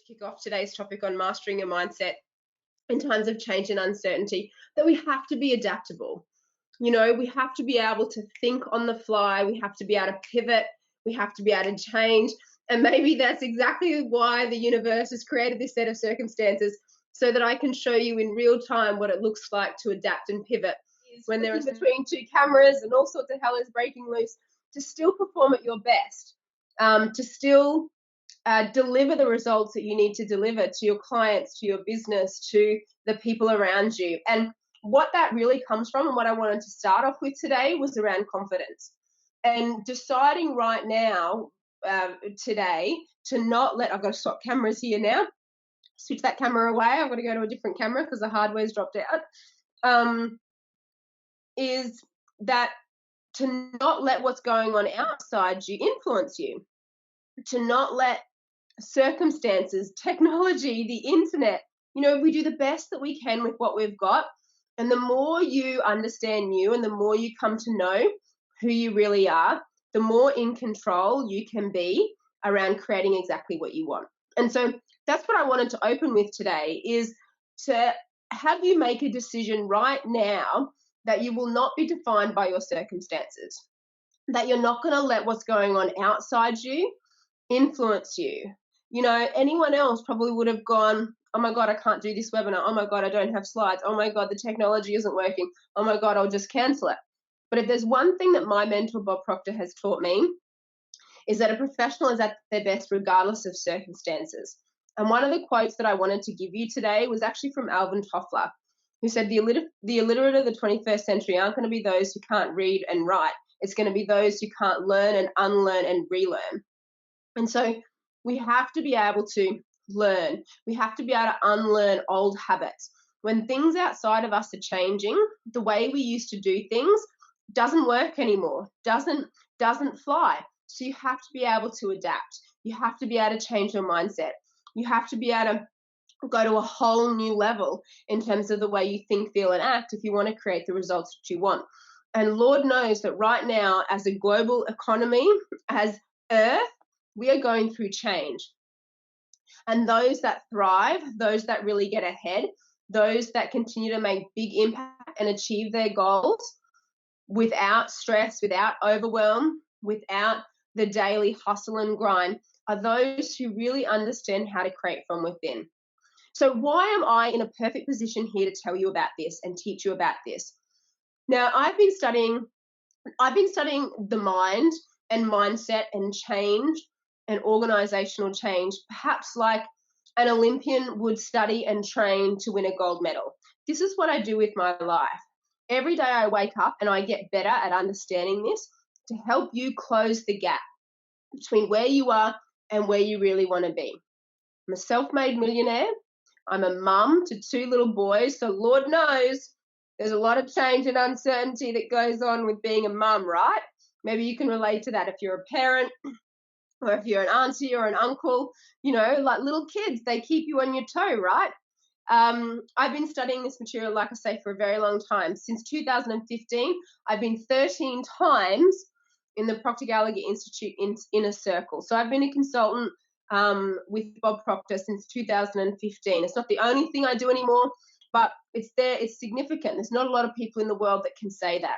to kick off today's topic on mastering your mindset in times of change and uncertainty, that we have to be adaptable. You know, we have to be able to think on the fly, we have to be able to pivot, we have to be able to change. And maybe that's exactly why the universe has created this set of circumstances, so that I can show you in real time what it looks like to adapt and pivot when there is between two cameras and all sorts of hell is breaking loose, to still perform at your best, to still deliver the results that you need to deliver to your clients, to your business, to the people around you. And what that really comes from, and what I wanted to start off with today, was around confidence. And deciding right now, today, to not let, I've got to swap cameras here now, switch that camera away, I've got to go to a different camera because the hardware's dropped out, is that to not let what's going on outside you influence you, to not let circumstances, technology, the internet, we do the best that we can with what we've got. And the more you understand you and the more you come to know who you really are, the more in control you can be around creating exactly what you want. And so that's what I wanted to open with today, is to have you make a decision right now that you will not be defined by your circumstances, that you're not going to let what's going on outside you influence you. Anyone else probably would have gone, oh my God, I can't do this webinar. Oh my God, I don't have slides. Oh my God, the technology isn't working. Oh my God, I'll just cancel it. But if there's one thing that my mentor, Bob Proctor, has taught me, is that a professional is at their best regardless of circumstances. And one of the quotes that I wanted to give you today was actually from Alvin Toffler, who said the illiterate of the 21st century aren't going to be those who can't read and write. It's going to be those who can't learn and unlearn and relearn. And so we have to be able to learn. We have to be able to unlearn old habits. When things outside of us are changing, the way we used to do things doesn't work anymore, doesn't fly. So you have to be able to adapt. You have to be able to change your mindset. You have to be able to go to a whole new level in terms of the way you think, feel, and act if you want to create the results that you want. And Lord knows that right now, as a global economy, as Earth, we are going through change. And those that thrive, those that really get ahead, those that continue to make big impact and achieve their goals without stress, without overwhelm, without the daily hustle and grind, are those who really understand how to create from within. So why am I in a perfect position here to tell you about this and teach you about this? Now, I've been studying the mind and mindset and change and organizational change, perhaps like an Olympian would study and train to win a gold medal. This is what I do with my life. Every day I wake up and I get better at understanding this to help you close the gap between where you are and where you really want to be. I'm a self-made millionaire. I'm a mum to 2 little boys, so Lord knows there's a lot of change and uncertainty that goes on with being a mum, right? Maybe you can relate to that if you're a parent, or if you're an auntie or an uncle, like little kids, they keep you on your toe, right? I've been studying this material, like I say, for a very long time. Since 2015, I've been 13 times in the Proctor Gallagher Institute Inner Circle. So I've been a consultant with Bob Proctor since 2015. It's not the only thing I do anymore, but it's there. It's significant. There's not a lot of people in the world that can say that.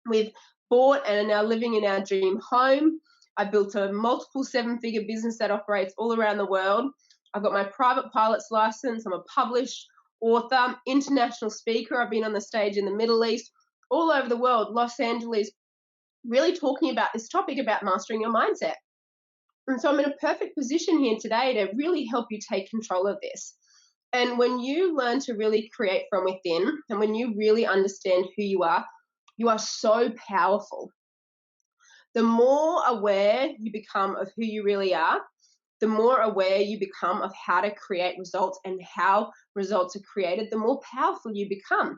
We've bought and are now living in our dream home. I built a multiple 7-figure business that operates all around the world. I've got my private pilot's license. I'm a published author, international speaker. I've been on the stage in the Middle East, all over the world, Los Angeles, really talking about this topic about mastering your mindset. And so I'm in a perfect position here today to really help you take control of this. And when you learn to really create from within, and when you really understand who you are so powerful. The more aware you become of who you really are, the more aware you become of how to create results and how results are created, the more powerful you become.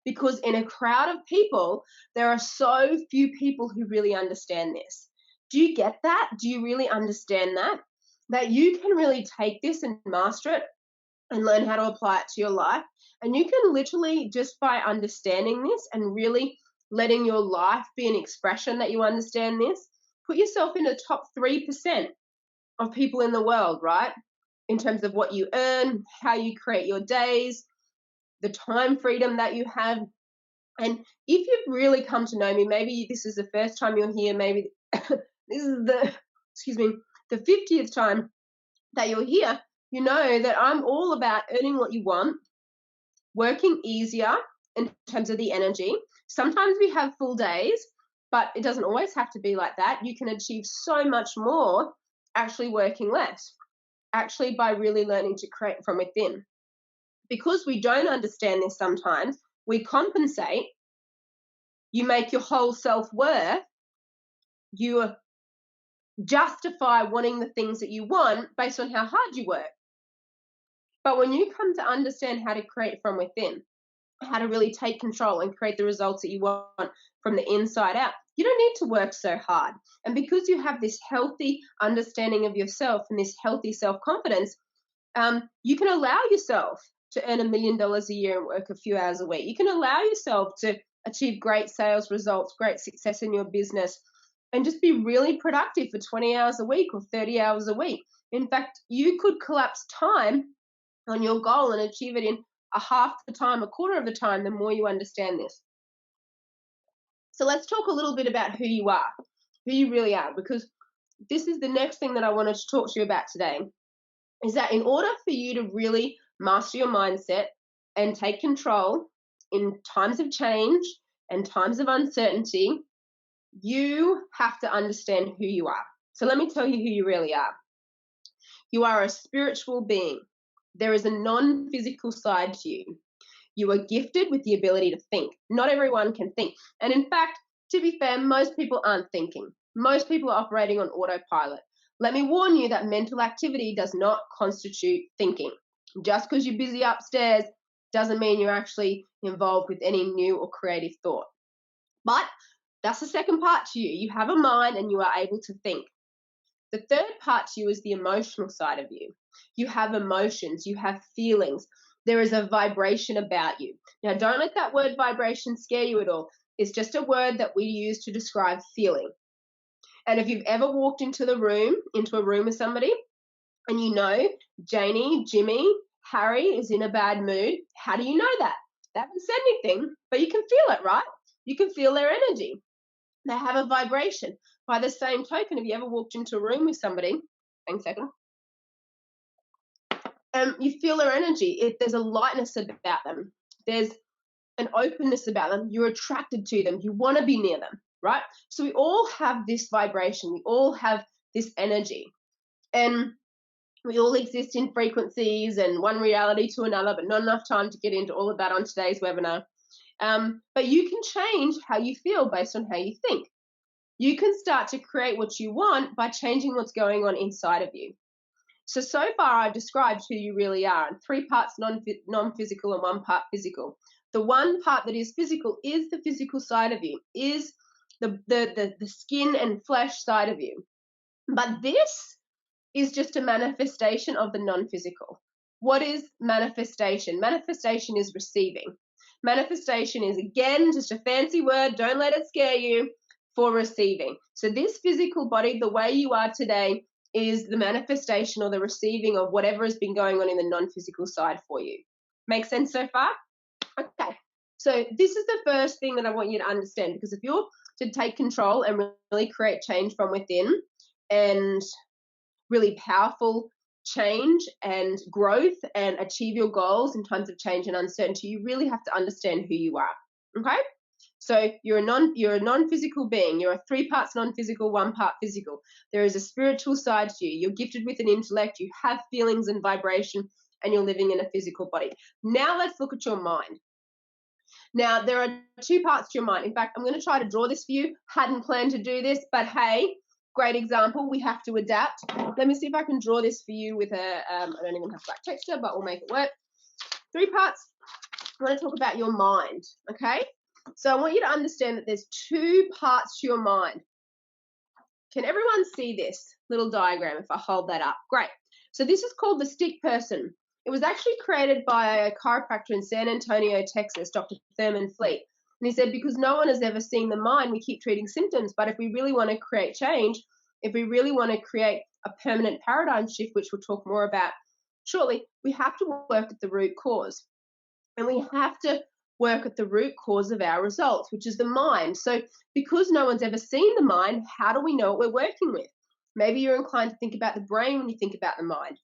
Because in a crowd of people, there are so few people who really understand this. Do you get that? Do you really understand that? That you can really take this and master it and learn how to apply it to your life. And you can literally, just by understanding this and really letting your life be an expression that you understand this, put yourself in the top 3% of people in the world, right? in terms of what you earn, how you create your days, the time freedom that you have. And if you've really come to know me, maybe this is the first time you're here, maybe this is the, excuse me, the 50th time that you're here, you know that I'm all about earning what you want, working easier in terms of the energy. Sometimes we have full days, but it doesn't always have to be like that. You can achieve so much more actually working less, actually by really learning to create from within. Because we don't understand this sometimes, we compensate. You make your whole self-worth, you justify wanting the things that you want based on how hard you work. But when you come to understand how to create from within, how to really take control and create the results that you want from the inside out, you don't need to work so hard. And because you have this healthy understanding of yourself and this healthy self-confidence, you can allow yourself to earn $1 million a year and work a few hours a week. You can allow yourself to achieve great sales results, great success in your business, and just be really productive for 20 hours a week or 30 hours a week. In fact, you could collapse time on your goal and achieve it in a half the time, a quarter of the time, the more you understand this. So let's talk a little bit about who you are, who you really are, because this is the next thing that I wanted to talk to you about today, is that in order for you to really master your mindset and take control in times of change and times of uncertainty, you have to understand who you are. So let me tell you who you really are. You are a spiritual being. There is a non-physical side to you. You are gifted with the ability to think. Not everyone can think. And in fact, to be fair, most people aren't thinking. Most people are operating on autopilot. Let me warn you that mental activity does not constitute thinking. Just because you're busy upstairs doesn't mean you're actually involved with any new or creative thought. But that's the second part to you. You have a mind and you are able to think. The third part to you is the emotional side of you. You have emotions, you have feelings. There is a vibration about you. Now, don't let that word vibration scare you at all. It's just a word that we use to describe feeling. And if you've ever walked into a room with somebody, and you know Janie, Jimmy, Harry is in a bad mood, how do you know that? They haven't said anything, but you can feel it, right? You can feel their energy. They have a vibration. By the same token, have you ever walked into a room with somebody, hang a second, you feel their energy. There's a lightness about them. There's an openness about them. You're attracted to them. You want to be near them, right? So we all have this vibration. We all have this energy. And we all exist in frequencies and one reality to another, but not enough time to get into all of that on today's webinar. But you can change how you feel based on how you think. You can start to create what you want by changing what's going on inside of you. So far I've described who you really are, and 3 parts non-physical and 1 part physical. The 1 part that is physical is the physical side of you, is the skin and flesh side of you. But this is just a manifestation of the non-physical. What is manifestation? Manifestation is receiving. Manifestation is, again, just a fancy word, don't let it scare you, for receiving. So this physical body, the way you are today, is the manifestation or the receiving of whatever has been going on in the non-physical side for you. Make sense so far? Okay. So this is the first thing that I want you to understand, because if you're to take control and really create change from within and really powerful change and growth and achieve your goals in times of change and uncertainty, you really have to understand who you are. Okay? So you're a non-physical being. You're a 3 parts non-physical, 1 part physical. There is a spiritual side to you. You're gifted with an intellect. You have feelings and vibration, and you're living in a physical body. Now let's look at your mind. Now, there are 2 parts to your mind. In fact, I'm going to try to draw this for you. Hadn't planned to do this, but hey, great example. We have to adapt. Let me see if I can draw this for you with a, I don't even have black texture, but we'll make it work. 3 parts. I want to talk about your mind, okay? So I want you to understand that there's 2 parts to your mind. Can everyone see this little diagram if I hold that up? Great. So this is called the stick person. It was actually created by a chiropractor in San Antonio, Texas, Dr. Thurman Fleet. And he said, because no one has ever seen the mind, we keep treating symptoms. But if we really want to create change, if we really want to create a permanent paradigm shift, which we'll talk more about Surely we have to work at the root cause. And we have to work at the root cause of our results, which is the mind. So, because no one's ever seen the mind, how do we know what we're working with? Maybe you're inclined to think about the brain when you think about the mind.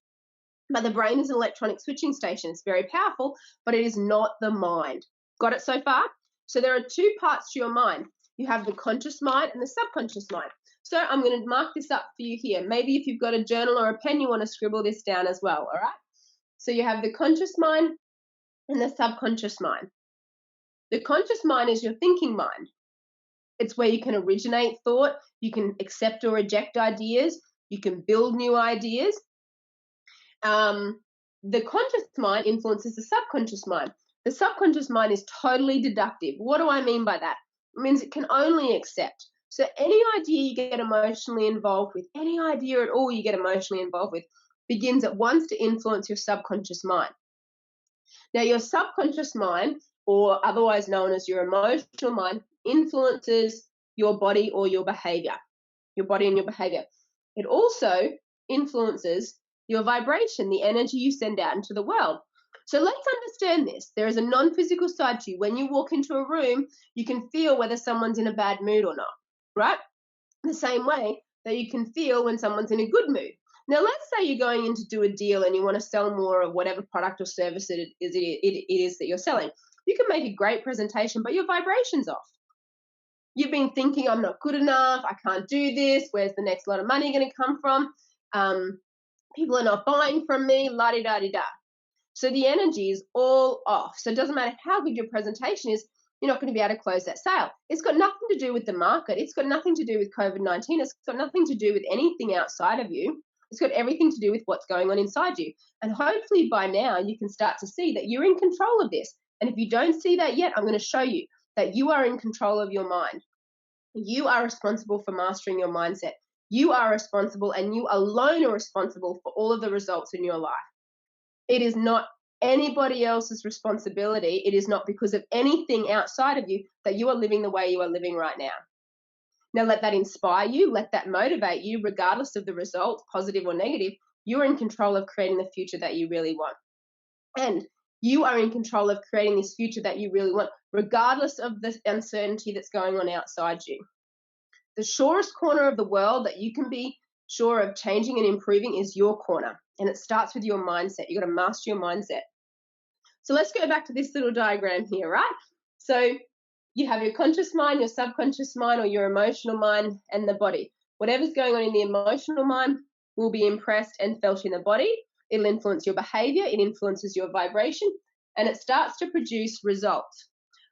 But the brain is an electronic switching station. It's very powerful, but it is not the mind. Got it so far? So, there are two parts to your mind. You have the conscious mind and the subconscious mind. So, I'm going to mark this up for you here. Maybe if you've got a journal or a pen, you want to scribble this down as well, all right? So, you have the conscious mind and the subconscious mind. The conscious mind is your thinking mind. It's where you can originate thought, you can accept or reject ideas, you can build new ideas. The conscious mind influences the subconscious mind. The subconscious mind is totally deductive. What do I mean by that? It means it can only accept. So any idea you get emotionally involved with, any idea at all you get emotionally involved with, begins at once to influence your subconscious mind. Now, your subconscious mind, or otherwise known as your emotional mind, influences your body or your behavior, your body and your behavior. It also influences your vibration, the energy you send out into the world. So let's understand this. There is a non-physical side to you. When you walk into a room, you can feel whether someone's in a bad mood or not, right? The same way that you can feel when someone's in a good mood. Now, let's say you're going in to do a deal and you want to sell more of whatever product or service it is that you're selling. You can make a great presentation, but your vibration's off. You've been thinking, I'm not good enough, I can't do this, where's the next lot of money going to come from? People are not buying from me, la-di-da-di-da. So the energy is all off. So it doesn't matter how good your presentation is, you're not going to be able to close that sale. It's got nothing to do with the market. It's got nothing to do with COVID-19. It's got nothing to do with anything outside of you. It's got everything to do with what's going on inside you. And hopefully by now you can start to see that you're in control of this. And if you don't see that yet, I'm going to show you that you are in control of your mind. You are responsible for mastering your mindset. You are responsible, and you alone are responsible for all of the results in your life. It is not anybody else's responsibility. It is not because of anything outside of you that you are living the way you are living right now. Now, let that inspire you, let that motivate you, regardless of the results, positive or negative. You're in control of creating the future that you really want. And you are in control of creating this future that you really want, regardless of the uncertainty that's going on outside you. The surest corner of the world that you can be sure of changing and improving is your corner. And it starts with your mindset. You've got to master your mindset. So let's go back to this little diagram here, right? So you have your conscious mind, your subconscious mind, or your emotional mind, and the body. Whatever's going on in the emotional mind will be impressed and felt in the body. It'll influence your behavior, it influences your vibration, and it starts to produce results.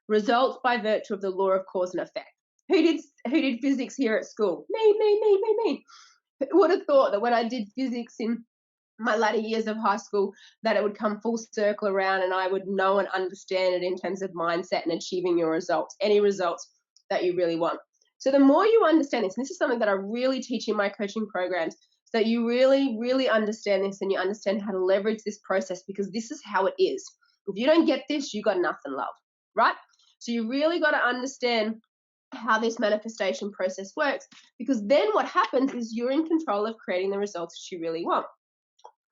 Results by virtue of the law of cause and effect. Who did physics here at school? Me. Who would have thought that when I did physics in my latter years of high school that it would come full circle around and I would know and understand it in terms of mindset and achieving your results, any results that you really want. So the more you understand this, and this is something that I really teach in my coaching programs, so that you really, really understand this and you understand how to leverage this process, because this is how it is. If you don't get this, you got nothing, love, right? So you really got to understand how this manifestation process works, because then what happens is you're in control of creating the results that you really want.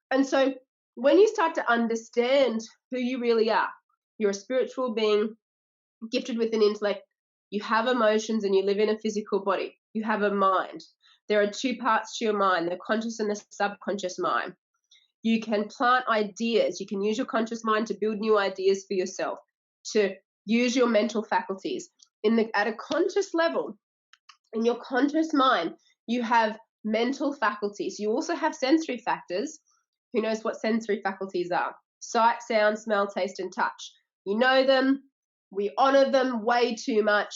And so when you start to understand who you really are, you're a spiritual being gifted with an intellect, you have emotions, and you live in a physical body. You have a mind. There are two parts to your mind, the conscious and the subconscious mind. You can plant ideas. You can use your conscious mind to build new ideas for yourself, to use your mental faculties. At a conscious level, in your conscious mind, you have mental faculties. You also have sensory factors. Who knows what sensory faculties are? Sight, sound, smell, taste, and touch. You know them. We honor them way too much.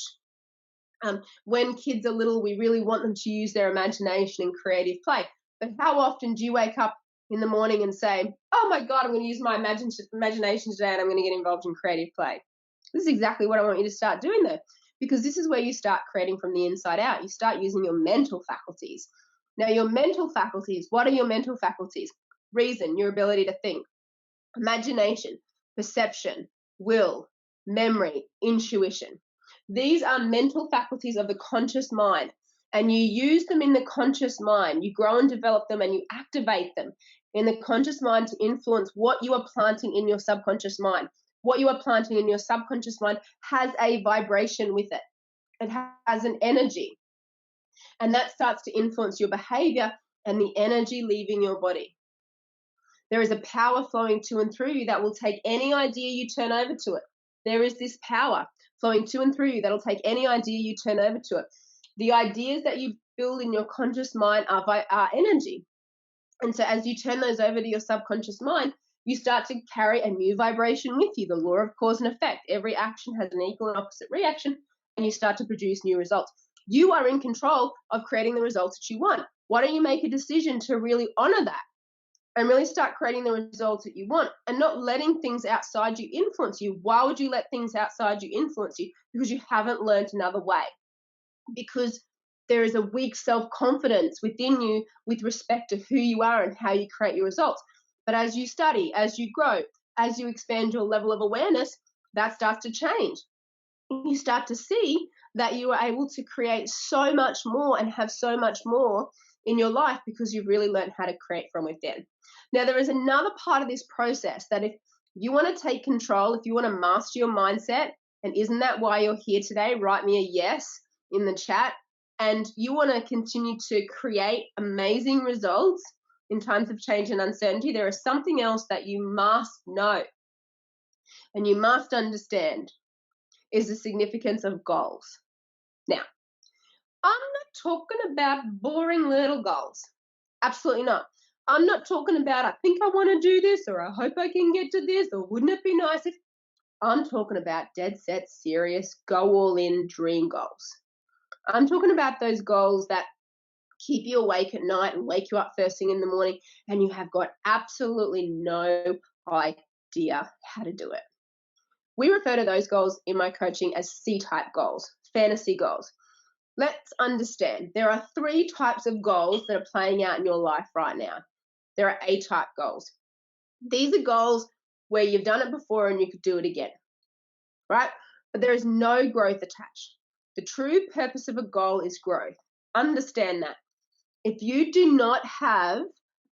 When kids are little, we really want them to use their imagination and creative play. But how often do you wake up in the morning and say, oh my God, I'm going to use my imagination today and I'm going to get involved in creative play? This is exactly what I want you to start doing though, because this is where you start creating from the inside out. You start using your mental faculties. Now, your mental faculties, what are your mental faculties? Reason, your ability to think. Imagination, perception, will, memory, intuition. These are mental faculties of the conscious mind, and you use them in the conscious mind. You grow and develop them and you activate them in the conscious mind to influence what you are planting in your subconscious mind. What you are planting in your subconscious mind has a vibration with it. It has an energy. And that starts to influence your behavior and the energy leaving your body. There is a power flowing to and through you that will take any idea you turn over to it. There is this power flowing to and through you that'll take any idea you turn over to it. The ideas that you build in your conscious mind are energy. And so as you turn those over to your subconscious mind, you start to carry a new vibration with you, the law of cause and effect. Every action has an equal and opposite reaction, and you start to produce new results. You are in control of creating the results that you want. Why don't you make a decision to really honor that and really start creating the results that you want and not letting things outside you influence you? Why would you let things outside you influence you? Because you haven't learned another way. Because there is a weak self-confidence within you with respect to who you are and how you create your results. But as you study, as you grow, as you expand your level of awareness, that starts to change. You start to see that you are able to create so much more and have so much more in your life because you've really learned how to create from within. Now, there is another part of this process that if you want to take control, if you want to master your mindset, and isn't that why you're here today? Write me a yes in the chat. And you want to continue to create amazing results in times of change and uncertainty, there is something else that you must know and you must understand is the significance of goals. Now, I'm not talking about boring little goals. Absolutely not. I'm not talking about, I think I want to do this, or I hope I can get to this, or wouldn't it be nice if. I'm talking about dead set, serious, go all in dream goals. I'm talking about those goals that keep you awake at night and wake you up first thing in the morning, and you have got absolutely no idea how to do it. We refer to those goals in my coaching as C-type goals, fantasy goals. Let's understand, there are 3 types of goals that are playing out in your life right now. There are A-type goals. These are goals where you've done it before and you could do it again, right? But there is no growth attached. The true purpose of a goal is growth. Understand that. If you do not have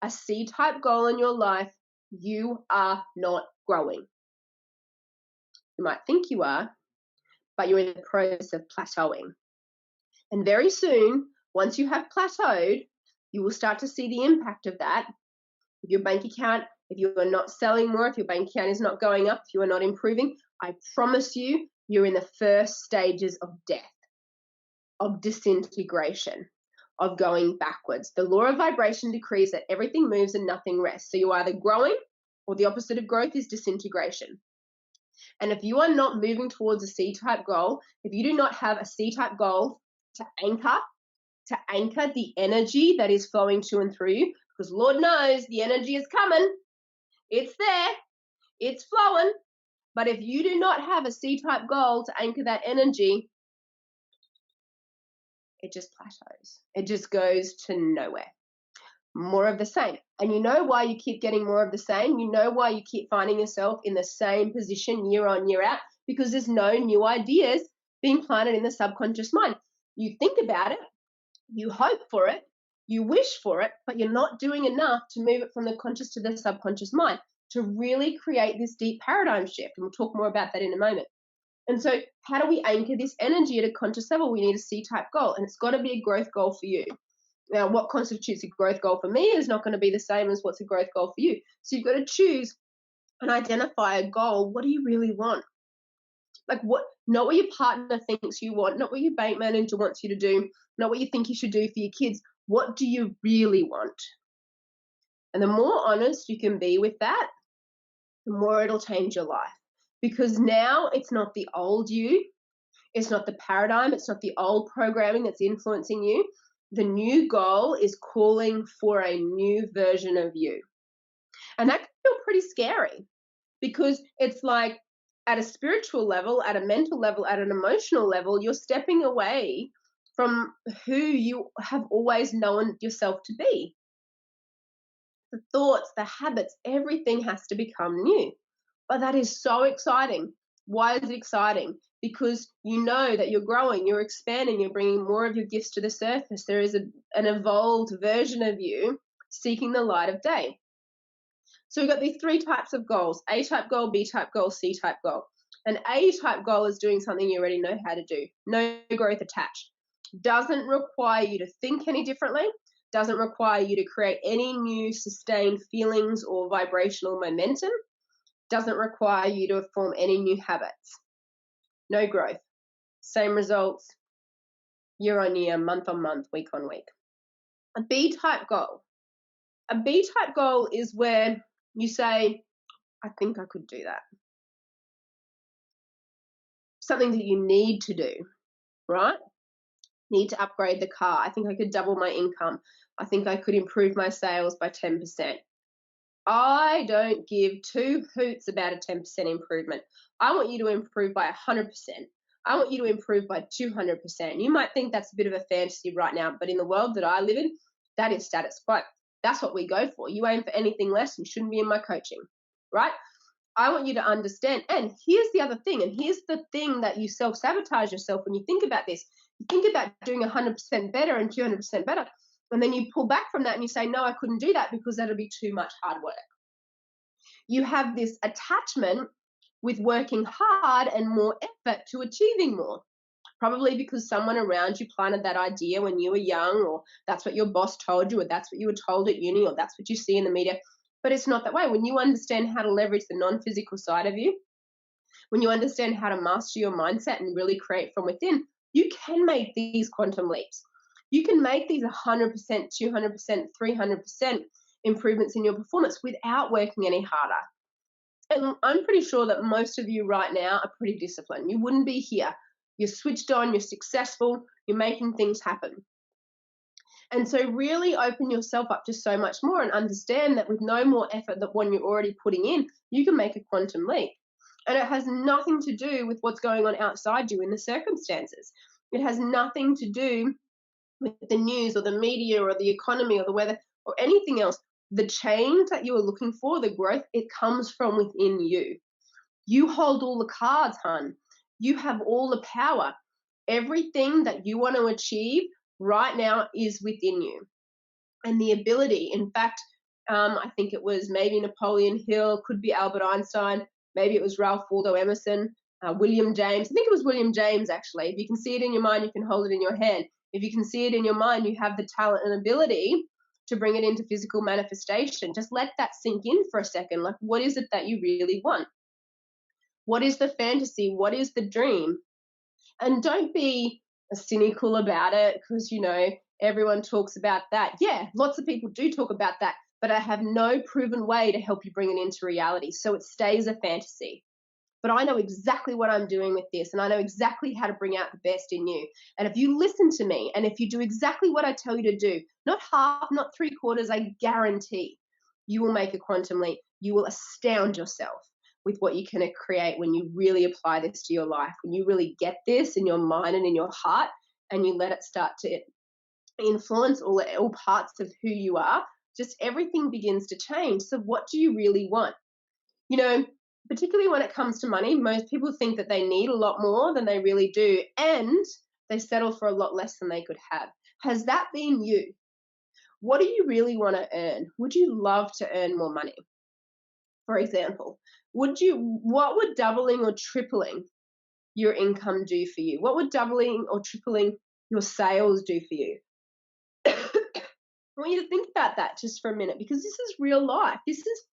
a C-type goal in your life, you are not growing. You might think you are, but you're in the process of plateauing. And very soon, once you have plateaued, you will start to see the impact of that. If your bank account, if you are not selling more, if your bank account is not going up, if you are not improving, I promise you, you're in the first stages of death, of disintegration, of going backwards. The law of vibration decrees that everything moves and nothing rests. So you're either growing or the opposite of growth is disintegration. And if you are not moving towards a C-type goal, if you do not have a C-type goal to anchor the energy that is flowing to and through you, because Lord knows the energy is coming, it's there, it's flowing. But if you do not have a C-type goal to anchor that energy, it just plateaus. It just goes to nowhere. More of the same. And you know why you keep getting more of the same? You know why you keep finding yourself in the same position year on, year out? Because there's no new ideas being planted in the subconscious mind. You think about it, you hope for it, you wish for it, but you're not doing enough to move it from the conscious to the subconscious mind to really create this deep paradigm shift. And we'll talk more about that in a moment. And so how do we anchor this energy at a conscious level? We need a C-type goal, and it's got to be a growth goal for you. Now, what constitutes a growth goal for me is not going to be the same as what's a growth goal for you. So you've got to choose and identify a goal. What do you really want? Like what, not what your partner thinks you want, not what your bank manager wants you to do, not what you think you should do for your kids. What do you really want? And the more honest you can be with that, the more it'll change your life. Because now it's not the old you, it's not the paradigm, it's not the old programming that's influencing you. The new goal is calling for a new version of you. And that can feel pretty scary because it's like at a spiritual level, at a mental level, at an emotional level, you're stepping away from who you have always known yourself to be. The thoughts, the habits, everything has to become new. But that is so exciting. Why is it exciting? Because you know that you're growing, you're expanding, you're bringing more of your gifts to the surface. There is an evolved version of you seeking the light of day. So we've got these three types of goals: A type goal, B type goal, C type goal. An A type goal is doing something you already know how to do. No growth attached. Doesn't require you to think any differently. Doesn't require you to create any new sustained feelings or vibrational momentum. Doesn't require you to form any new habits. No growth. Same results year on year, month on month, week on week. A B type goal. A B type goal is where you say, I think I could do that. Something that you need to do, right? Need to upgrade the car. I think I could double my income. I think I could improve my sales by 10%. I don't give two hoots about a 10% improvement. I want you to improve by 100%. I want you to improve by 200%. You might think that's a bit of a fantasy right now, but in the world that I live in, that is status quo. That's what we go for. You aim for anything less, you shouldn't be in my coaching, right? I want you to understand. And here's the other thing, and here's the thing that you self-sabotage yourself when you think about this. You think about doing 100% better and 200% better, and then you pull back from that and you say, no, I couldn't do that because that'll be too much hard work. You have this attachment with working hard and more effort to achieving more. Probably because someone around you planted that idea when you were young, or that's what your boss told you, or that's what you were told at uni, or that's what you see in the media. But it's not that way. When you understand how to leverage the non-physical side of you, when you understand how to master your mindset and really create from within, you can make these quantum leaps. You can make these 100%, 200%, 300% improvements in your performance without working any harder. And I'm pretty sure that most of you right now are pretty disciplined. You wouldn't be here. You're switched on, you're successful, you're making things happen. And so really open yourself up to so much more and understand that with no more effort than one you're already putting in, you can make a quantum leap. And it has nothing to do with what's going on outside you in the circumstances. It has nothing to do with the news or the media or the economy or the weather or anything else. The change that you are looking for, the growth, it comes from within you. You hold all the cards, hun. You have all the power. Everything that you want to achieve right now is within you. And the ability, in fact, I think it was maybe Napoleon Hill, could be Albert Einstein, maybe it was Ralph Waldo Emerson, William James. I think it was William James, actually. If you can see it in your mind, you can hold it in your hand. If you can see it in your mind, you have the talent and ability to bring it into physical manifestation. Just let that sink in for a second. Like, what is it that you really want? What is the fantasy? What is the dream? And don't be cynical about it because, everyone talks about that. Yeah, lots of people do talk about that, but I have no proven way to help you bring it into reality. So it stays a fantasy. But I know exactly what I'm doing with this, and I know exactly how to bring out the best in you. And if you listen to me, and if you do exactly what I tell you to do, not half, not three quarters, I guarantee you will make a quantum leap. You will astound yourself with what you can create when you really apply this to your life, when you really get this in your mind and in your heart, and you let it start to influence all parts of who you are. Just everything begins to change. So what do you really want? Particularly when it comes to money, most people think that they need a lot more than they really do, and they settle for a lot less than they could have. Has that been you? What do you really want to earn? Would you love to earn more money? For example, what would doubling or tripling your income do for you? What would doubling or tripling your sales do for you? I want you to think about that just for a minute, because this is real life. This is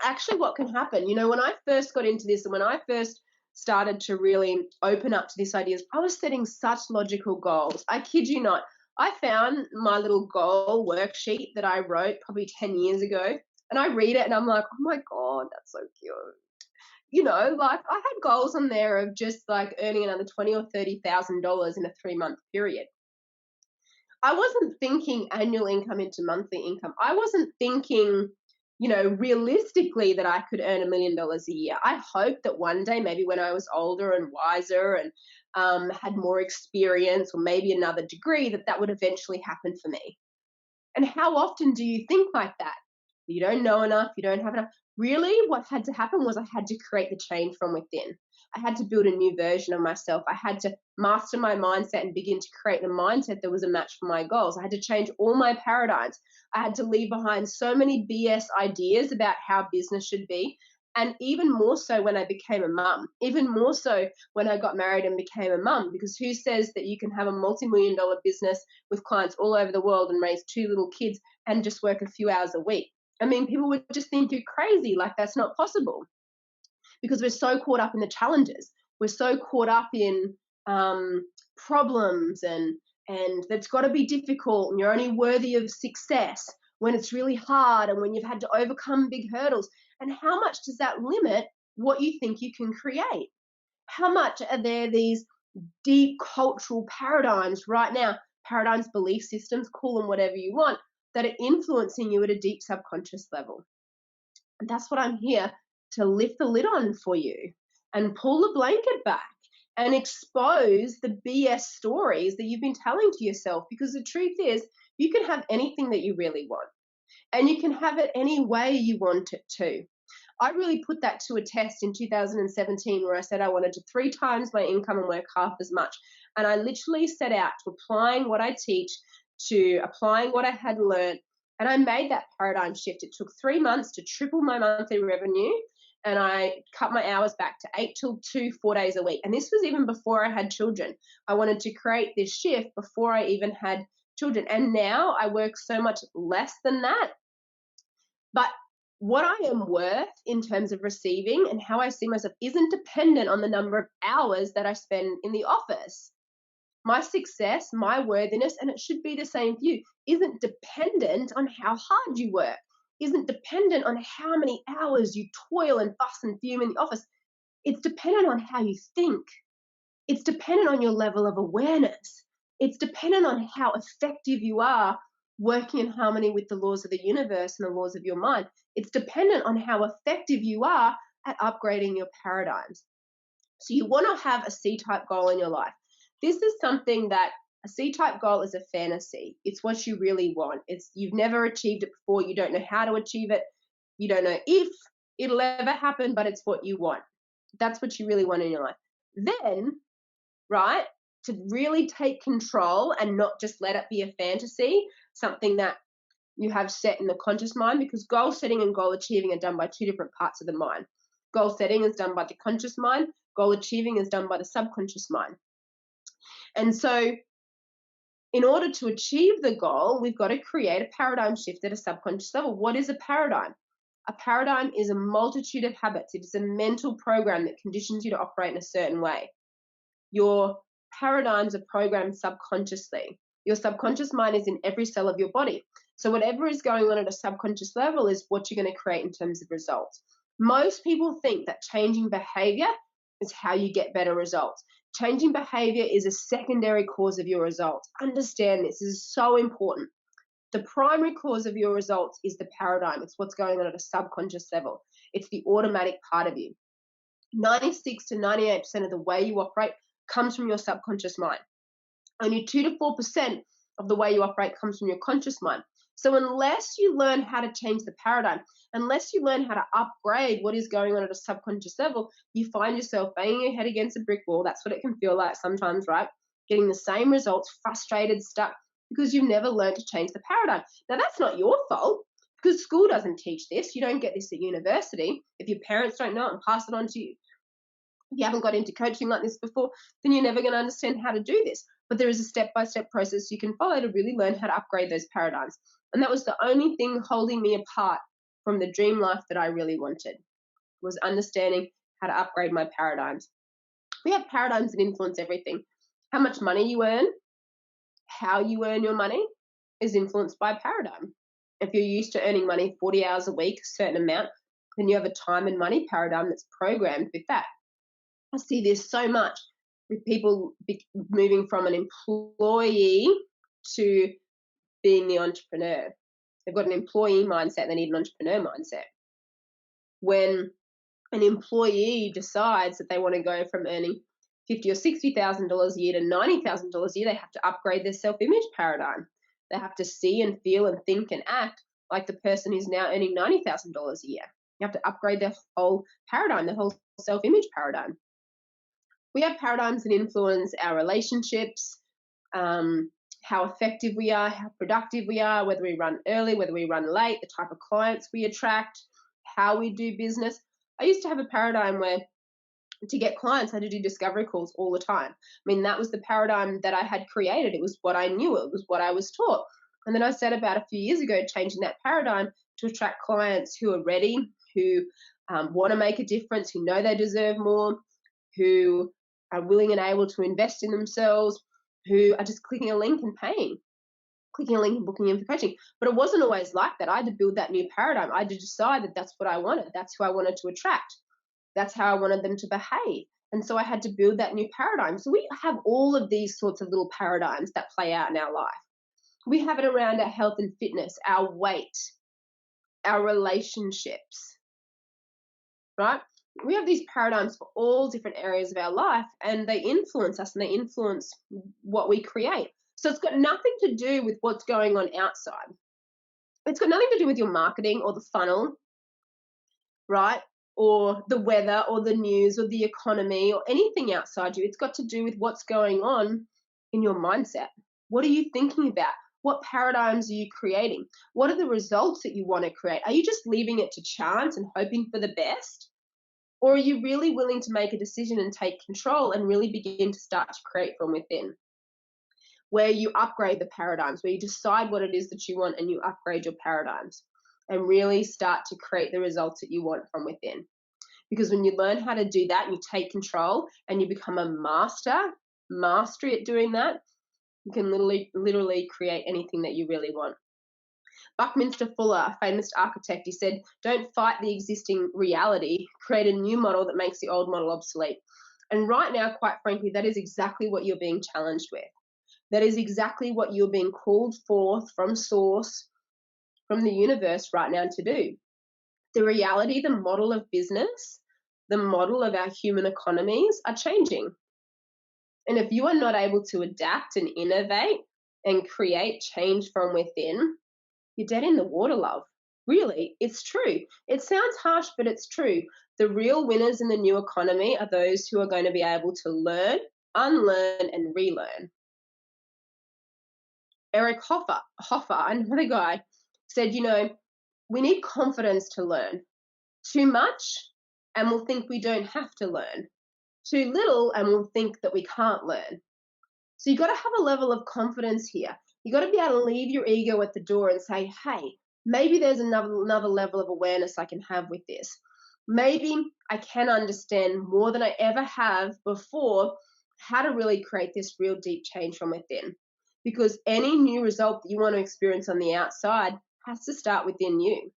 actually what can happen. When I first got into this and when I first started to really open up to these ideas, I was setting such logical goals. I kid you not. I found my little goal worksheet that I wrote probably 10 years ago, and I read it and I'm like, oh my God, that's so cute. Like I had goals on there of just like earning another $20,000 or $30,000 in a 3-month period. I wasn't thinking annual income into monthly income. I wasn't thinking, realistically that I could earn $1 million a year. I hoped that one day, maybe when I was older and wiser and had more experience or maybe another degree, that would eventually happen for me. And how often do you think like that? You don't know enough, you don't have enough. Really, what had to happen was I had to create the change from within. I had to build a new version of myself. I had to master my mindset and begin to create a mindset that was a match for my goals. I had to change all my paradigms. I had to leave behind so many BS ideas about how business should be. And even more so when I became a mum, even more so when I got married and became a mum, because who says that you can have a multi-million dollar business with clients all over the world and raise two little kids and just work a few hours a week? I mean, people would just think you're crazy, like that's not possible, because we're so caught up in the challenges. We're so caught up in problems and that's got to be difficult and you're only worthy of success when it's really hard and when you've had to overcome big hurdles. And how much does that limit what you think you can create? How much are there these deep cultural paradigms right now, paradigms, belief systems, call them whatever you want, that are influencing you at a deep subconscious level? And that's what I'm here to lift the lid on for you and pull the blanket back and expose the BS stories that you've been telling to yourself. Because the truth is, you can have anything that you really want, and you can have it any way you want it to. I really put that to a test in 2017 where I said I wanted to 3 times my income and work half as much. And I literally set out to applying what I teach, to applying what I had learned, and I made that paradigm shift. It took 3 months to triple my monthly revenue, and I cut my hours back to 8 till 2, 4 days a week. And this was even before I had children. I wanted to create this shift before I even had children. And now I work so much less than that. But what I am worth in terms of receiving and how I see myself isn't dependent on the number of hours that I spend in the office. My success, my worthiness, and it should be the same for you, isn't dependent on how hard you work, isn't dependent on how many hours you toil and fuss and fume in the office. It's dependent on how you think. It's dependent on your level of awareness. It's dependent on how effective you are working in harmony with the laws of the universe and the laws of your mind. It's dependent on how effective you are at upgrading your paradigms. So you want to have a C-type goal in your life. This is something that a C-type goal is a fantasy. It's what you really want. You've never achieved it before. You don't know how to achieve it. You don't know if it'll ever happen, but it's what you want. That's what you really want in your life. Then, right, to really take control and not just let it be a fantasy, something that you have set in the conscious mind, because goal setting and goal achieving are done by two different parts of the mind. Goal setting is done by the conscious mind. Goal achieving is done by the subconscious mind. And so in order to achieve the goal, we've got to create a paradigm shift at a subconscious level. What is a paradigm? A paradigm is a multitude of habits. It is a mental program that conditions you to operate in a certain way. Your paradigms are programmed subconsciously. Your subconscious mind is in every cell of your body. So whatever is going on at a subconscious level is what you're going to create in terms of results. Most people think that changing behavior is how you get better results. Changing behavior is a secondary cause of your results. Understand this. This is so important. The primary cause of your results is the paradigm. It's what's going on at a subconscious level. It's the automatic part of you. 96 to 98% of the way you operate comes from your subconscious mind. Only 2 to 4% of the way you operate comes from your conscious mind. So unless you learn how to change the paradigm, unless you learn how to upgrade what is going on at a subconscious level, you find yourself banging your head against a brick wall. That's what it can feel like sometimes, right? Getting the same results, frustrated, stuck, because you've never learned to change the paradigm. Now, that's not your fault, because school doesn't teach this. You don't get this at university. If your parents don't know it and pass it on to you, if you haven't got into coaching like this before, then you're never going to understand how to do this. But there is a step-by-step process you can follow to really learn how to upgrade those paradigms. And that was the only thing holding me apart from the dream life that I really wanted, was understanding how to upgrade my paradigms. We have paradigms that influence everything. How much money you earn, how you earn your money is influenced by paradigm. If you're used to earning money 40 hours a week, a certain amount, then you have a time and money paradigm that's programmed with that. I see this so much with people moving from an employee to being the entrepreneur. They've got an employee mindset, they need an entrepreneur mindset. When an employee decides that they want to go from earning $50,000 or $60,000 a year to $90,000 a year, they have to upgrade their self-image paradigm. They have to see and feel and think and act like the person who's now earning $90,000 a year. You have to upgrade their whole paradigm, their whole self-image paradigm. We have paradigms that influence our relationships, how effective we are, how productive we are, whether we run early, whether we run late, the type of clients we attract, how we do business. I used to have a paradigm where to get clients, I had to do discovery calls all the time. I mean, that was the paradigm that I had created. It was what I knew. It was what I was taught. And then I set about a few years ago changing that paradigm to attract clients who are ready, who want to make a difference, who know they deserve more, who are willing and able to invest in themselves, who are just clicking a link and paying, clicking a link and booking in for coaching. But it wasn't always like that. I had to build that new paradigm. I had to decide that that's what I wanted. That's who I wanted to attract. That's how I wanted them to behave. And so I had to build that new paradigm. So we have all of these sorts of little paradigms that play out in our life. We have it around our health and fitness, our weight, our relationships, right? We have these paradigms for all different areas of our life, and they influence us and they influence what we create. So it's got nothing to do with what's going on outside. It's got nothing to do with your marketing or the funnel, right? Or the weather or the news or the economy or anything outside you. It's got to do with what's going on in your mindset. What are you thinking about? What paradigms are you creating? What are the results that you want to create? Are you just leaving it to chance and hoping for the best? Or are you really willing to make a decision and take control and really begin to start to create from within? Where you upgrade the paradigms, where you decide what it is that you want and you upgrade your paradigms and really start to create the results that you want from within. Because when you learn how to do that, you take control and you become a mastery at doing that, you can literally create anything that you really want. Buckminster Fuller, a famous architect, he said, don't fight the existing reality, create a new model that makes the old model obsolete. And right now, quite frankly, that is exactly what you're being challenged with. That is exactly what you're being called forth from source, from the universe right now to do. The reality, the model of business, the model of our human economies are changing. And if you are not able to adapt and innovate and create change from within, you're dead in the water, love. Really, it's true. It sounds harsh, but it's true. The real winners in the new economy are those who are going to be able to learn, unlearn, and relearn. Eric Hoffer, another guy, said, we need confidence to learn. Too much, and we'll think we don't have to learn. Too little, and we'll think that we can't learn. So you've got to have a level of confidence here. You've got to be able to leave your ego at the door and say, hey, maybe there's another level of awareness I can have with this. Maybe I can understand more than I ever have before how to really create this real deep change from within. Because any new result that you want to experience on the outside has to start within you.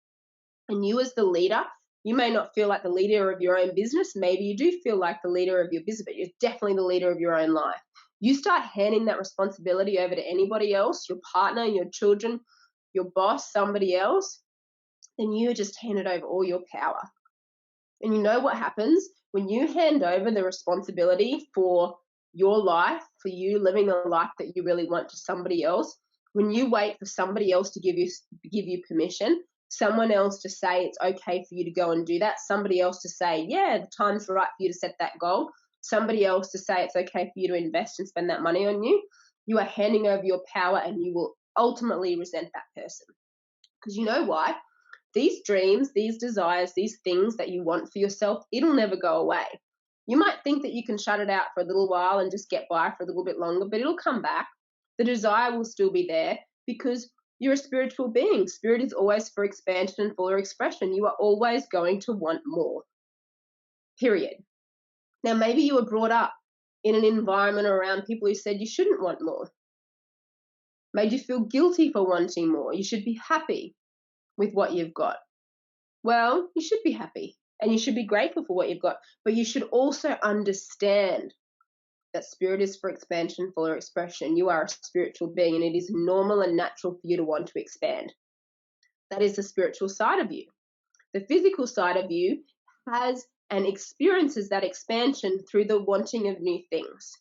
And you as the leader, you may not feel like the leader of your own business. Maybe you do feel like the leader of your business, but you're definitely the leader of your own life. You start handing that responsibility over to anybody else, your partner, your children, your boss, somebody else, then you just handed over all your power. And you know what happens when you hand over the responsibility for your life, for you living the life that you really want to somebody else, when you wait for somebody else to give you permission, someone else to say it's okay for you to go and do that, somebody else to say, yeah, the time's right for you to set that goal, somebody else to say it's okay for you to invest and spend that money on you, you are handing over your power and you will ultimately resent that person. Because you know why? These dreams, these desires, these things that you want for yourself, it'll never go away. You might think that you can shut it out for a little while and just get by for a little bit longer, but it'll come back. The desire will still be there because you're a spiritual being. Spirit is always for expansion and fuller expression. You are always going to want more. Period. Now, maybe you were brought up in an environment around people who said you shouldn't want more. Made you feel guilty for wanting more. You should be happy with what you've got. Well, you should be happy and you should be grateful for what you've got, but you should also understand that spirit is for expansion, fuller expression. You are a spiritual being and it is normal and natural for you to want to expand. That is the spiritual side of you. The physical side of you has and experiences that expansion through the wanting of new things.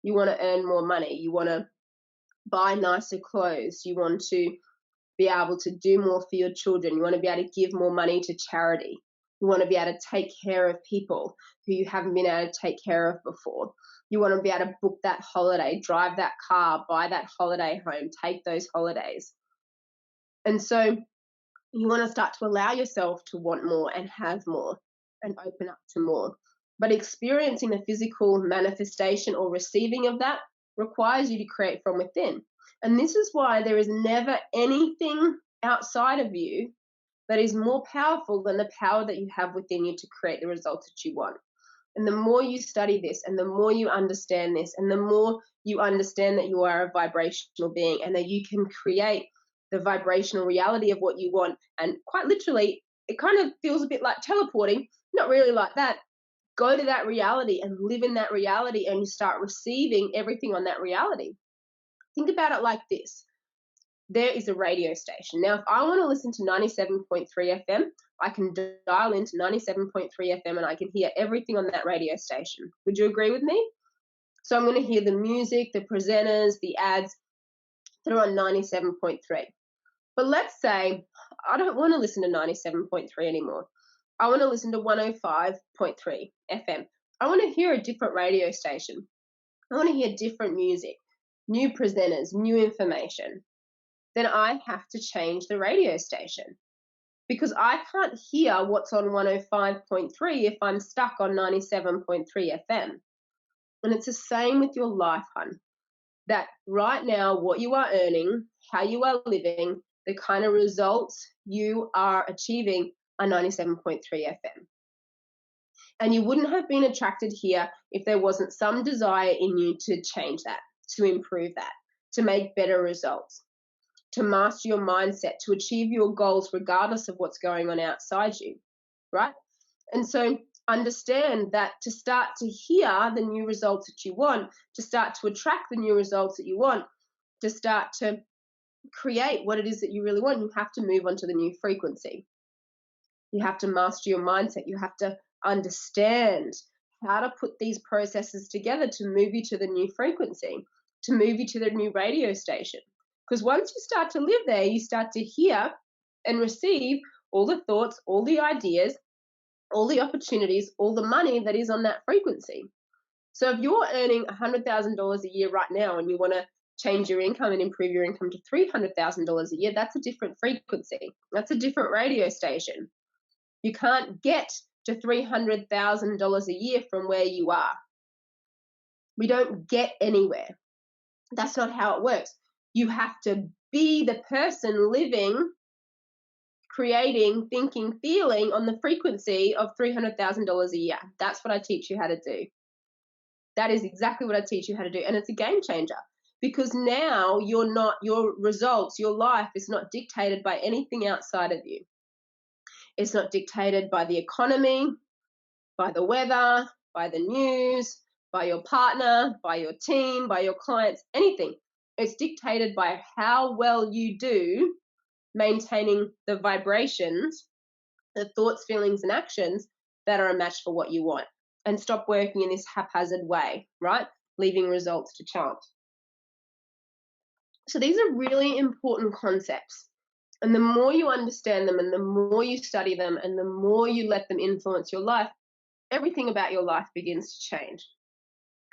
You want to earn more money. You want to buy nicer clothes. You want to be able to do more for your children. You want to be able to give more money to charity. You want to be able to take care of people who you haven't been able to take care of before. You want to be able to book that holiday, drive that car, buy that holiday home, take those holidays. And so you want to start to allow yourself to want more and have more and open up to more. But experiencing the physical manifestation or receiving of that requires you to create from within. And this is why there is never anything outside of you that is more powerful than the power that you have within you to create the results that you want. And the more you study this and the more you understand this and the more you understand that you are a vibrational being and that you can create the vibrational reality of what you want, and quite literally, it kind of feels a bit like teleporting, not really like that. Go to that reality and live in that reality and you start receiving everything on that reality. Think about it like this. There is a radio station. Now, if I want to listen to 97.3 FM, I can dial into 97.3 FM and I can hear everything on that radio station. Would you agree with me? So I'm going to hear the music, the presenters, the ads that are on 97.3. But let's say I don't want to listen to 97.3 anymore. I want to listen to 105.3 FM. I want to hear a different radio station. I want to hear different music, new presenters, new information. Then I have to change the radio station because I can't hear what's on 105.3 if I'm stuck on 97.3 FM. And it's the same with your life, hun. That right now, what you are earning, how you are living, the kind of results you are achieving are 97.3 FM. And you wouldn't have been attracted here if there wasn't some desire in you to change that, to improve that, to make better results, to master your mindset, to achieve your goals regardless of what's going on outside you, right? And so understand that to start to hear the new results that you want, to start to attract the new results that you want, to start to create what it is that you really want, you have to move on to the new frequency. You have to master your mindset. You have to understand how to put these processes together to move you to the new frequency, to move you to the new radio station. Because once you start to live there, you start to hear and receive all the thoughts, all the ideas, all the opportunities, all the money that is on that frequency. So if you're earning $100,000 a year right now and you want to change your income and improve your income to $300,000 a year, that's a different frequency. That's a different radio station. You can't get to $300,000 a year from where you are. We don't get anywhere. That's not how it works. You have to be the person living, creating, thinking, feeling on the frequency of $300,000 a year. That's what I teach you how to do. That is exactly what I teach you how to do. And it's a game changer because now your results, your life is not dictated by anything outside of you. It's not dictated by the economy, by the weather, by the news, by your partner, by your team, by your clients, anything. It's dictated by how well you do maintaining the vibrations, the thoughts, feelings, and actions that are a match for what you want. And stop working in this haphazard way, right? Leaving results to chance. So these are really important concepts. And the more you understand them and the more you study them and the more you let them influence your life, everything about your life begins to change.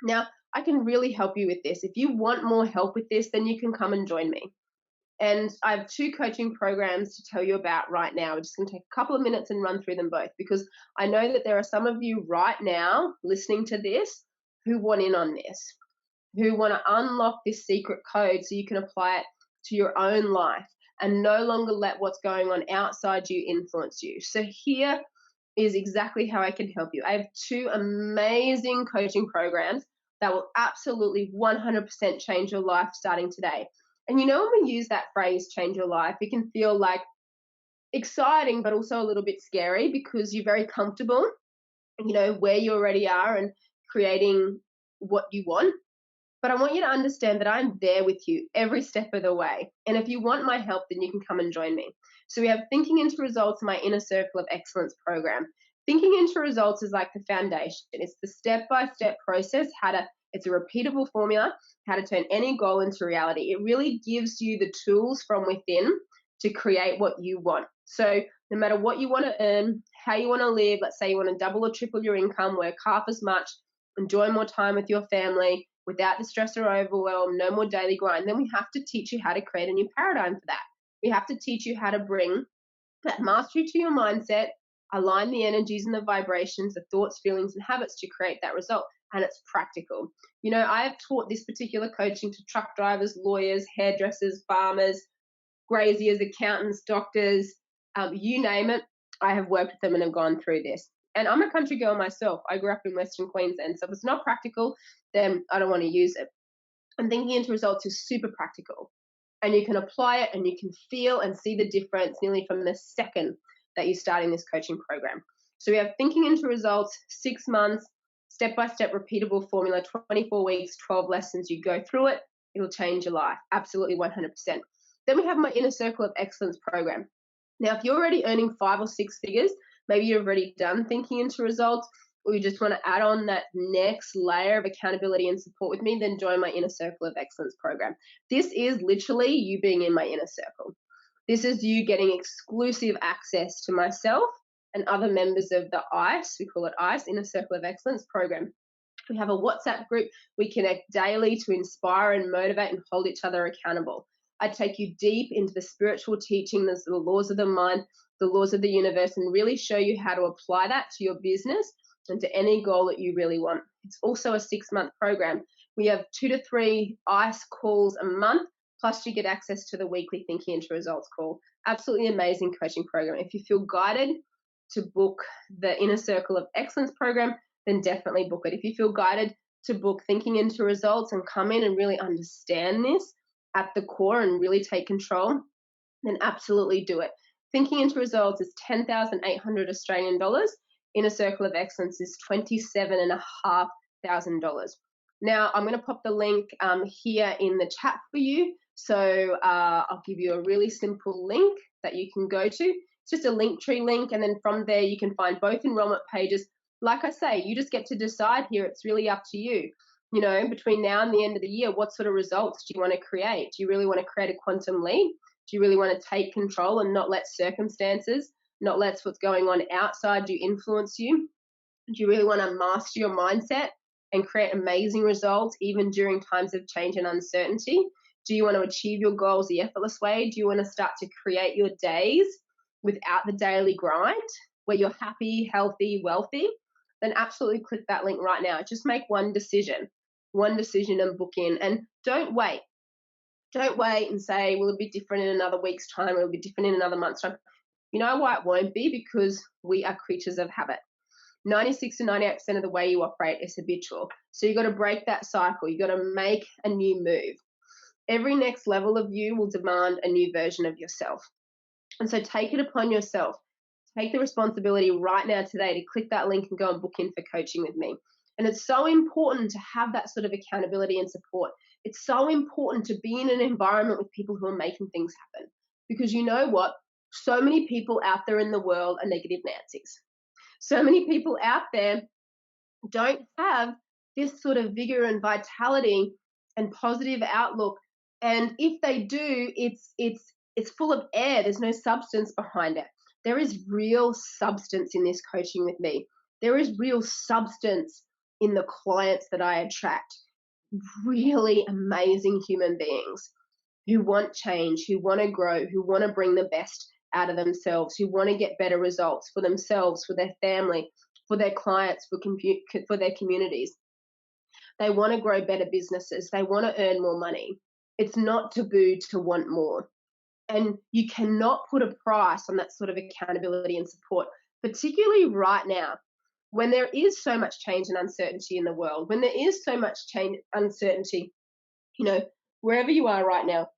Now, I can really help you with this. If you want more help with this, then you can come and join me. And I have 2 coaching programs to tell you about right now. We're just going to take a couple of minutes and run through them both because I know that there are some of you right now listening to this who want in on this, who want to unlock this secret code so you can apply it to your own life and no longer let what's going on outside you influence you. So here is exactly how I can help you. I have 2 amazing coaching programs that will absolutely 100% change your life starting today. And you know, when we use that phrase, change your life, it can feel like exciting, but also a little bit scary because you're very comfortable, you know, where you already are and creating what you want. But I want you to understand that I'm there with you every step of the way. And if you want my help, then you can come and join me. So we have Thinking into Results, my Inner Circle of Excellence program. Thinking into Results is like the foundation. It's the step-by-step process, it's a repeatable formula, how to turn any goal into reality. It really gives you the tools from within to create what you want. So no matter what you want to earn, how you want to live, let's say you want to double or triple your income, work half as much, enjoy more time with your family without the stress or overwhelm, no more daily grind, then we have to teach you how to create a new paradigm for that. We have to teach you how to bring that mastery to your mindset, align the energies and the vibrations, the thoughts, feelings, and habits to create that result. And it's practical. You know, I have taught this particular coaching to truck drivers, lawyers, hairdressers, farmers, graziers, accountants, doctors, you name it. I have worked with them and have gone through this. And I'm a country girl myself. I grew up in Western Queensland. So if it's not practical, then I don't want to use it. And thinking into results is super practical. And you can apply it and you can feel and see the difference nearly from the second that you start in this coaching program. So we have thinking into results, 6 months, step-by-step repeatable formula, 24 weeks, 12 lessons. You go through it, it'll change your life. Absolutely 100%. Then we have my Inner Circle of Excellence program. Now, if you're already earning 5 or 6 figures, maybe you've already done thinking into results, or you just want to add on that next layer of accountability and support with me, then join my Inner Circle of Excellence program. This is literally you being in my inner circle. This is you getting exclusive access to myself and other members of the ICE, we call it ICE, Inner Circle of Excellence program. We have a WhatsApp group. We connect daily to inspire and motivate and hold each other accountable. I take you deep into the spiritual teaching, the laws of the mind, the laws of the universe, and really show you how to apply that to your business and to any goal that you really want. It's also a 6-month program. We have 2 to 3 ICE calls a month, plus you get access to the weekly Thinking into Results call. Absolutely amazing coaching program. If you feel guided to book the Inner Circle of Excellence program, then definitely book it. If you feel guided to book Thinking into Results and come in and really understand this at the core and really take control, then absolutely do it. Thinking into Results is 10,800 Australian dollars. Inner Circle of Excellence is $27,500. Now, I'm going to pop the link here in the chat for you. So I'll give you a really simple link that you can go to. It's just a Linktree link, and then from there you can find both enrollment pages. Like I say, you just get to decide here. It's really up to you. You know, between now and the end of the year, what sort of results do you want to create? Do you really want to create a quantum leap? Do you really want to take control and not let circumstances, not let what's going on outside you influence you? Do you really want to master your mindset and create amazing results even during times of change and uncertainty? Do you want to achieve your goals the effortless way? Do you want to start to create your days without the daily grind, where you're happy, healthy, wealthy? Then absolutely click that link right now. Just make one decision and book in. And don't wait. Don't wait and say, will it be different in another week's time? Will it be different in another month's time? You know why it won't be? Because we are creatures of habit. 96 to 98% of the way you operate is habitual. So you've got to break that cycle. You've got to make a new move. Every next level of you will demand a new version of yourself. And so take it upon yourself. Take the responsibility right now today to click that link and go and book in for coaching with me. And it's so important to have that sort of accountability and support. It's so important to be in an environment with people who are making things happen. Because you know what? So many people out there in the world are negative Nancy's. So many people out there don't have this sort of vigor and vitality and positive outlook. And if they do, it's full of air. There's no substance behind it. There is real substance in this coaching with me. There is real substance in the clients that I attract. Really amazing human beings who want change, who want to grow, who want to bring the best out of themselves, who want to get better results for themselves, for their family, for their clients, for their communities. They want to grow better businesses. They want to earn more money. It's not taboo to want more. And you cannot put a price on that sort of accountability and support, particularly right now, when there is so much change and uncertainty in the world, when there is so much change, uncertainty, you know, wherever you are right now.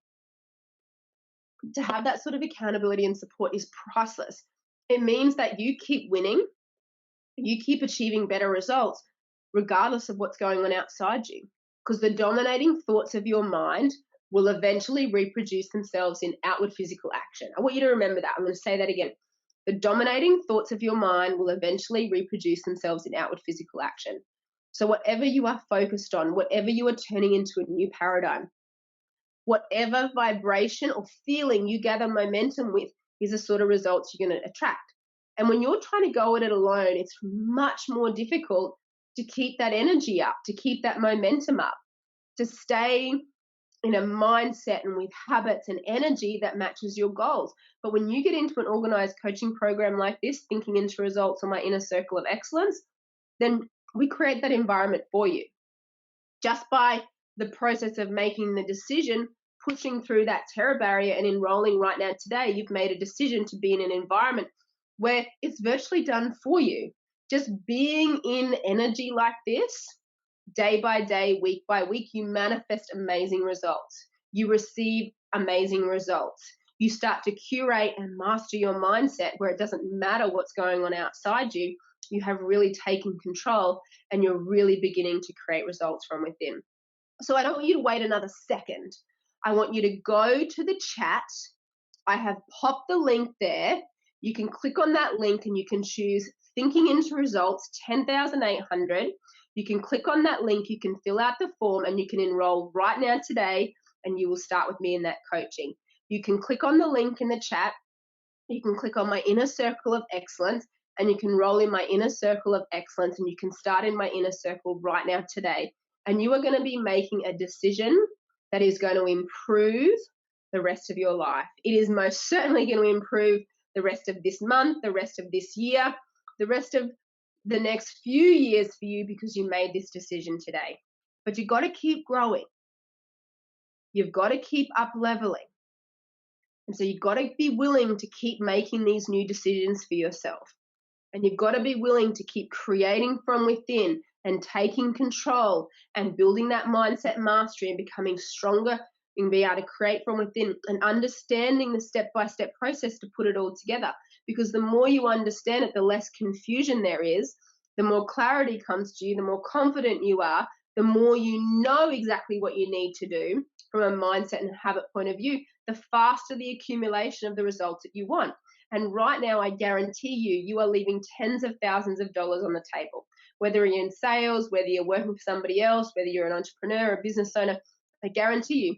To have that sort of accountability and support is priceless. It means that you keep winning, you keep achieving better results, regardless of what's going on outside you. Because the dominating thoughts of your mind will eventually reproduce themselves in outward physical action. I want you to remember that. I'm going to say that again. The dominating thoughts of your mind will eventually reproduce themselves in outward physical action. So whatever you are focused on, whatever you are turning into a new paradigm, whatever vibration or feeling you gather momentum with is the sort of results you're going to attract. And when you're trying to go at it alone, it's much more difficult to keep that energy up, to keep that momentum up, to stay in a mindset and with habits and energy that matches your goals. But when you get into an organized coaching program like this, thinking into results on my inner circle of excellence, then we create that environment for you. Just by the process of making the decision, pushing through that terror barrier and enrolling right now today, you've made a decision to be in an environment where it's virtually done for you. Just being in energy like this, day by day, week by week, you manifest amazing results. You receive amazing results. You start to curate and master your mindset where it doesn't matter what's going on outside you. You have really taken control and you're really beginning to create results from within. So I don't want you to wait another second. I want you to go to the chat. I have popped the link there. You can click on that link and you can choose Thinking into Results 10,800. You can click on that link, you can fill out the form, and you can enroll right now today, and you will start with me in that coaching. You can click on the link in the chat. You can click on my inner circle of excellence, and you can roll in my inner circle of excellence, and you can start in my inner circle right now today. And you are going to be making a decision that is going to improve the rest of your life. It is most certainly going to improve the rest of this month, the rest of this year, the rest of the next few years for you because you made this decision today. But you've got to keep growing. You've got to keep up leveling. And so you've got to be willing to keep making these new decisions for yourself. And you've got to be willing to keep creating from within and taking control and building that mindset mastery and becoming stronger and be able to create from within and understanding the step-by-step process to put it all together. Because the more you understand it, the less confusion there is, the more clarity comes to you, the more confident you are, the more you know exactly what you need to do from a mindset and habit point of view, the faster the accumulation of the results that you want. And right now, I guarantee you, you are leaving tens of thousands of dollars on the table. Whether you're in sales, whether you're working for somebody else, whether you're an entrepreneur, a business owner, I guarantee you,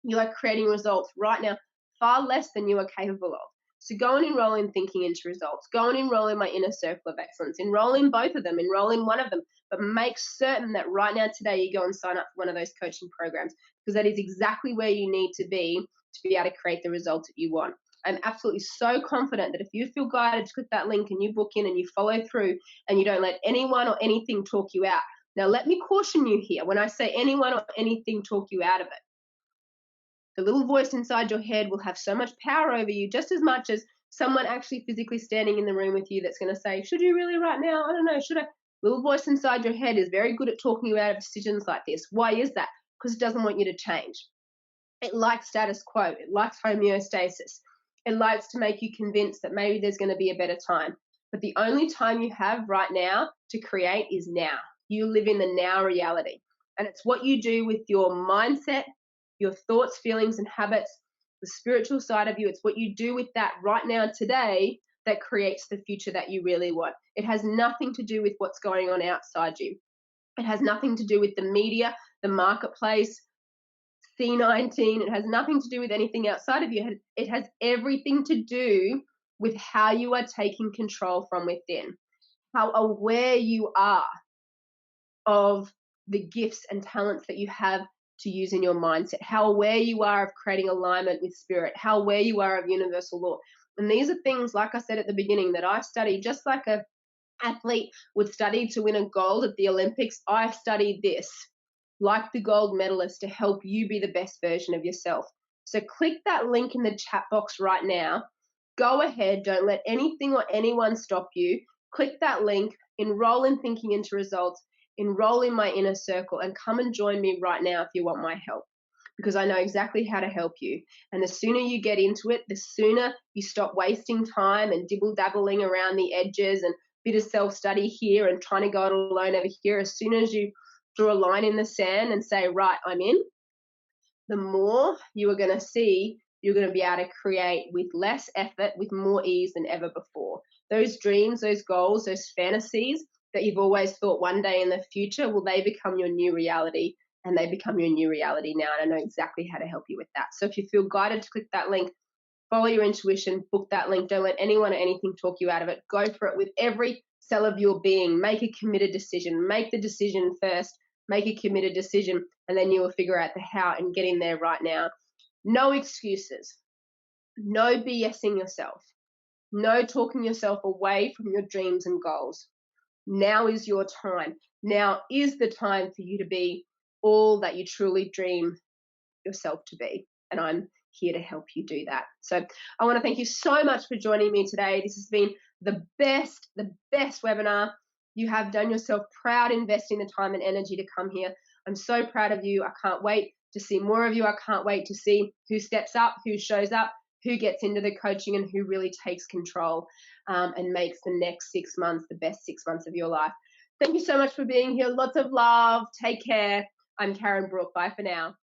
you are creating results right now far less than you are capable of. So go and enroll in Thinking into Results. Go and enroll in my inner circle of excellence. Enroll in both of them. Enroll in one of them. But make certain that right now today you go and sign up for one of those coaching programs, because that is exactly where you need to be able to create the results that you want. I'm absolutely so confident that if you feel guided to click that link and you book in and you follow through and you don't let anyone or anything talk you out. Now, let me caution you here. When I say anyone or anything talk you out of it, the little voice inside your head will have so much power over you, just as much as someone actually physically standing in the room with you that's going to say, should you really right now? I don't know, should I? Little voice inside your head is very good at talking you out of decisions like this. Why is that? Because it doesn't want you to change. It likes status quo. It likes homeostasis. It likes to make you convinced that maybe there's going to be a better time. But the only time you have right now to create is now. You live in the now reality. And it's what you do with your mindset, your thoughts, feelings, and habits, the spiritual side of you. It's what you do with that right now today that creates the future that you really want. It has nothing to do with what's going on outside you. It has nothing to do with the media, the marketplace, C19. It has nothing to do with anything outside of you. It has everything to do with how you are taking control from within, how aware you are of the gifts and talents that you have to use in your mindset, how aware you are of creating alignment with spirit, how aware you are of universal law. And these are things, like I said at the beginning, that I study just like a athlete would study to win a gold at the Olympics. I've studied this like the gold medalist to help you be the best version of yourself. So click that link in the chat box right now. Go ahead. Don't let anything or anyone stop you. Click that link, enroll in Thinking into Results, enroll in my inner circle, and come and join me right now if you want my help, because I know exactly how to help you. And the sooner you get into it, the sooner you stop wasting time and dibble-dabbling around the edges and bit of self-study here and trying to go it alone over here. As soon as you draw a line in the sand and say, right, I'm in, the more you are going to see you're going to be able to create with less effort, with more ease than ever before. Those dreams, those goals, those fantasies that you've always thought one day in the future, will they become your new reality and they become your new reality now. And I know exactly how to help you with that. So if you feel guided to click that link, follow your intuition, book that link. Don't let anyone or anything talk you out of it. Go for it with every cell of your being. Make a committed decision. Make the decision first. Make a committed decision, and then you will figure out the how and get in there right now. No excuses. No BSing yourself. No talking yourself away from your dreams and goals. Now is your time. Now is the time for you to be all that you truly dream yourself to be. And I'm here to help you do that. So I want to thank you so much for joining me today. This has been the best webinar. You have done yourself proud investing the time and energy to come here. I'm so proud of you. I can't wait to see more of you. I can't wait to see who steps up, who shows up, who gets into the coaching, and who really takes control and makes the next 6 months the best 6 months of your life. Thank you so much for being here. Lots of love. Take care. I'm Karen Brook. Bye for now.